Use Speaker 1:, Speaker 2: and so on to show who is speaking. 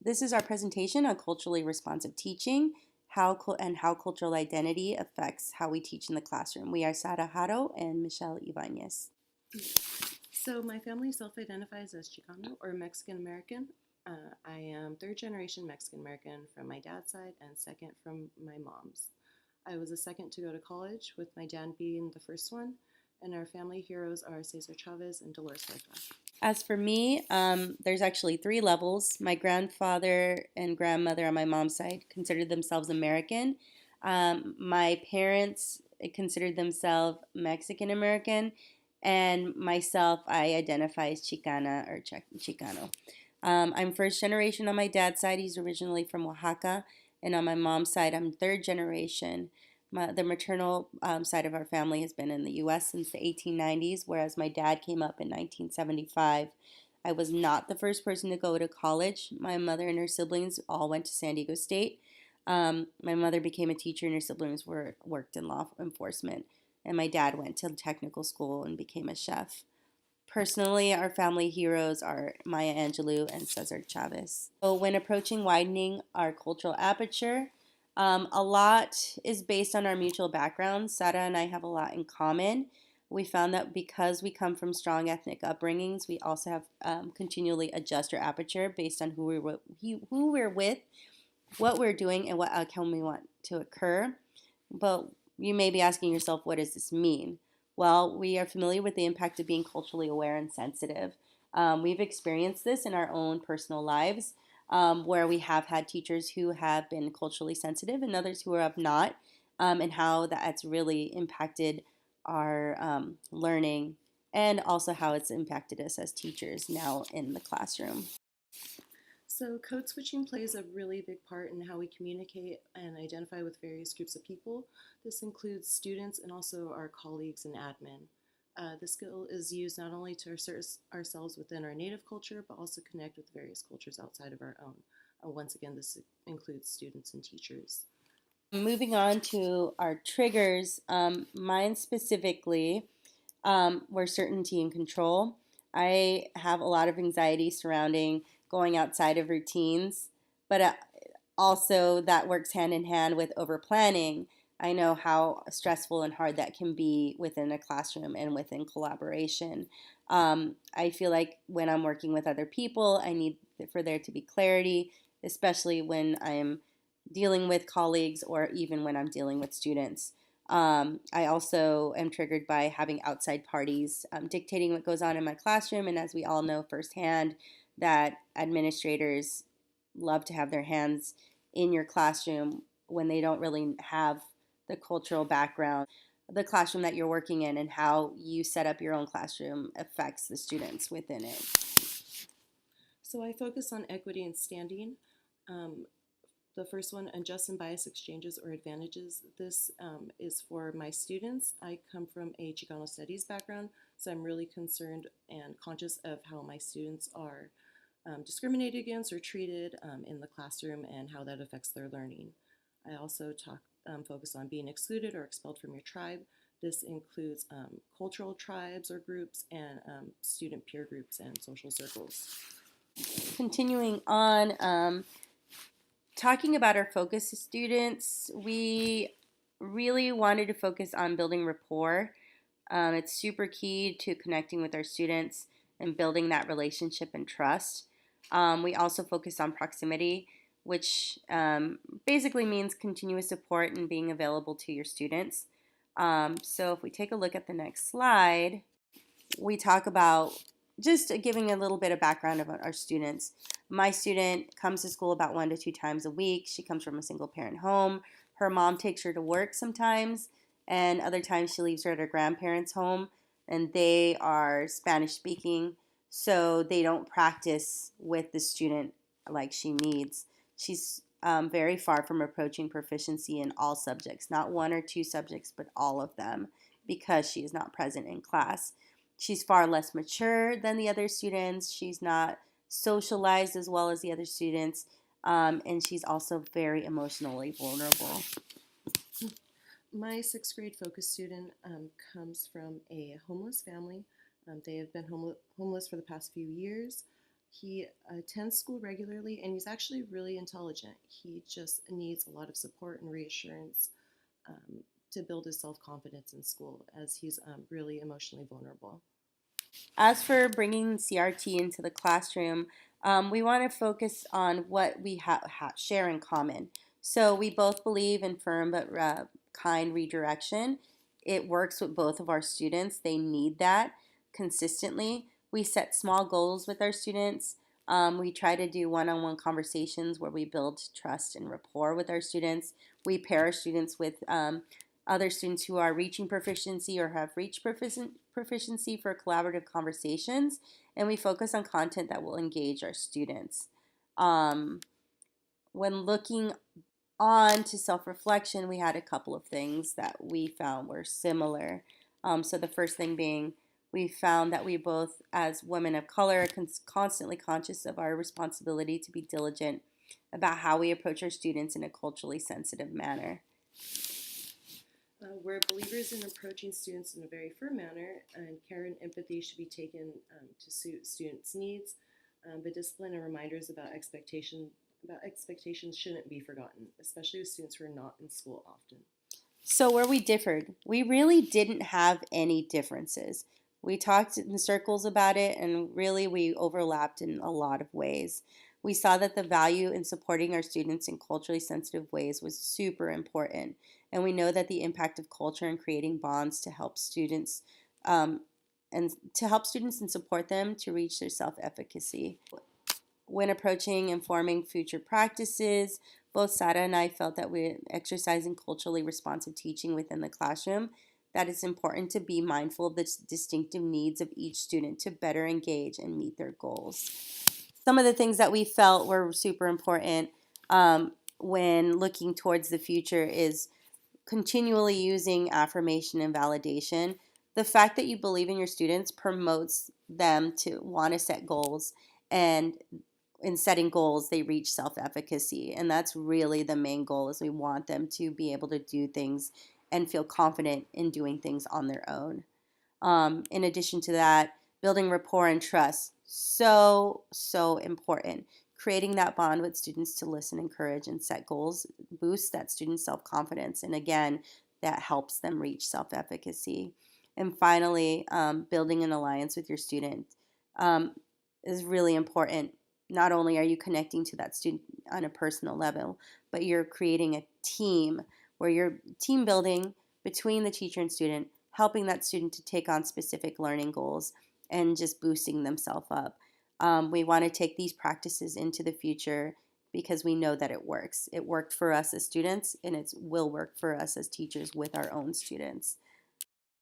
Speaker 1: This is our presentation on culturally responsive teaching, how cultural identity affects how we teach in the classroom. We are Sara Haro and Michelle Ivanez.
Speaker 2: So my family self-identifies as Chicano or Mexican American. I am third generation Mexican American from my dad's side and second from my mom's. I was the second to go to college, with my dad being the first one, and our family heroes are Cesar Chavez and Dolores Huerta.
Speaker 1: As for me, there's actually three levels. My grandfather and grandmother on my mom's side considered themselves American. My parents considered themselves Mexican American, and myself, I identify as Chicana or Chicano. I'm first generation on my dad's side. He's originally from Oaxaca. And on my mom's side, I'm third generation. The maternal side of our family has been in the U.S. since the 1890s, whereas my dad came up in 1975. I was not the first person to go to college. My mother and her siblings all went to San Diego State. My mother became a teacher, and her siblings worked in law enforcement. And my dad went to technical school and became a chef. Personally, our family heroes are Maya Angelou and Cesar Chavez. So when approaching widening our cultural aperture, a lot is based on our mutual backgrounds. Sara and I have a lot in common. We found that because we come from strong ethnic upbringings, we also have continually adjust our aperture based on who we're with, what we're doing, and what outcome we want to occur. But you may be asking yourself, what does this mean? Well, we are familiar with the impact of being culturally aware and sensitive. We've experienced this in our own personal lives, where we have had teachers who have been culturally sensitive and others who have not, and how that's really impacted our learning, and also how it's impacted us as teachers now in the classroom.
Speaker 2: So code switching plays a really big part in how we communicate and identify with various groups of people. This includes students and also our colleagues and admin. This skill is used not only to assert ourselves within our native culture, but also connect with various cultures outside of our own. Once again, this includes students and teachers.
Speaker 1: Moving on to our triggers, mine specifically were certainty and control. I have a lot of anxiety surrounding going outside of routines, but also that works hand in hand with over planning. I know how stressful and hard that can be within a classroom and within collaboration. I feel like when I'm working with other people, I need for there to be clarity, especially when I'm dealing with colleagues or even when I'm dealing with students. I also am triggered by having outside parties dictating what goes on in my classroom. And as we all know firsthand, that administrators love to have their hands in your classroom when they don't really have the cultural background. The classroom that you're working in and how you set up your own classroom affects the students within it.
Speaker 2: So I focus on equity and standing. Um, The first one, unjust and biased exchanges or advantages. This is for my students. I come from a Chicano studies background, so I'm really concerned and conscious of how my students are discriminated against or treated in the classroom and how that affects their learning. I also focus on being excluded or expelled from your tribe. This includes cultural tribes or groups and student peer groups and social circles.
Speaker 1: Continuing on, talking about our focus students, we really wanted to focus on building rapport. It's super key to connecting with our students and building that relationship and trust. We also focus on proximity, which basically means continuous support and being available to your students. So if we take a look at the next slide, we talk about just giving a little bit of background about our students. My student comes to school about 1 to 2 times a week. She comes from a single parent home. Her mom takes her to work sometimes, and other times she leaves her at her grandparents' home, and they are Spanish speaking, so they don't practice with the student like she needs. She's very far from approaching proficiency in all subjects, not 1 or 2 subjects, but all of them, because she is not present in class. She's far less mature than the other students. She's not socialized as well as the other students. And she's also very emotionally vulnerable.
Speaker 2: My sixth grade focus student comes from a homeless family. They have been homeless for the past few years. He attends school regularly and he's actually really intelligent. He just needs a lot of support and reassurance um, to build his self confidence in school as he's really emotionally vulnerable.
Speaker 1: As for bringing CRT into the classroom, we want to focus on what we share in common. So we both believe in firm but kind redirection. It works with both of our students. They need that consistently. We set small goals with our students. We try to do one-on-one conversations where we build trust and rapport with our students. We pair our students with other students who are reaching proficiency or have reached proficiency for collaborative conversations, and we focus on content that will engage our students. Um, when looking on to self-reflection, we had a couple of things that we found were similar. So the first thing being, we found that we both, as women of color, are constantly conscious of our responsibility to be diligent about how we approach our students in a culturally sensitive manner.
Speaker 2: We're believers in approaching students in a very firm manner, and care and empathy should be taken to suit students' needs. But discipline and reminders about expectations shouldn't be forgotten, especially with students who are not in school often.
Speaker 1: So, where we differed, we really didn't have any differences. We talked in circles about it, and really we overlapped in a lot of ways. We saw that the value in supporting our students in culturally sensitive ways was super important. And we know that the impact of culture in creating bonds to help students um, and support them to reach their self efficacy. When approaching and forming future practices, both Sara and I felt that we're exercising culturally responsive teaching within the classroom, that it's important to be mindful of the distinctive needs of each student to better engage and meet their goals. Some of the things that we felt were super important when looking towards the future is continually using affirmation and validation. The fact that you believe in your students promotes them to want to set goals, and in setting goals they reach self-efficacy, and that's really the main goal, is we want them to be able to do things and feel confident in doing things on their own. In addition to that, building rapport and trust, so important. Creating that bond with students to listen, encourage, and set goals boosts that student's self-confidence, and again, that helps them reach self-efficacy. And finally, building an alliance with your student um, is really important. Not only are you connecting to that student on a personal level, but you're creating a team where you're team building between the teacher and student, helping that student to take on specific learning goals and just boosting themselves up. We want to take these practices into the future because we know that it works. It worked for us as students, and it will work for us as teachers with our own students.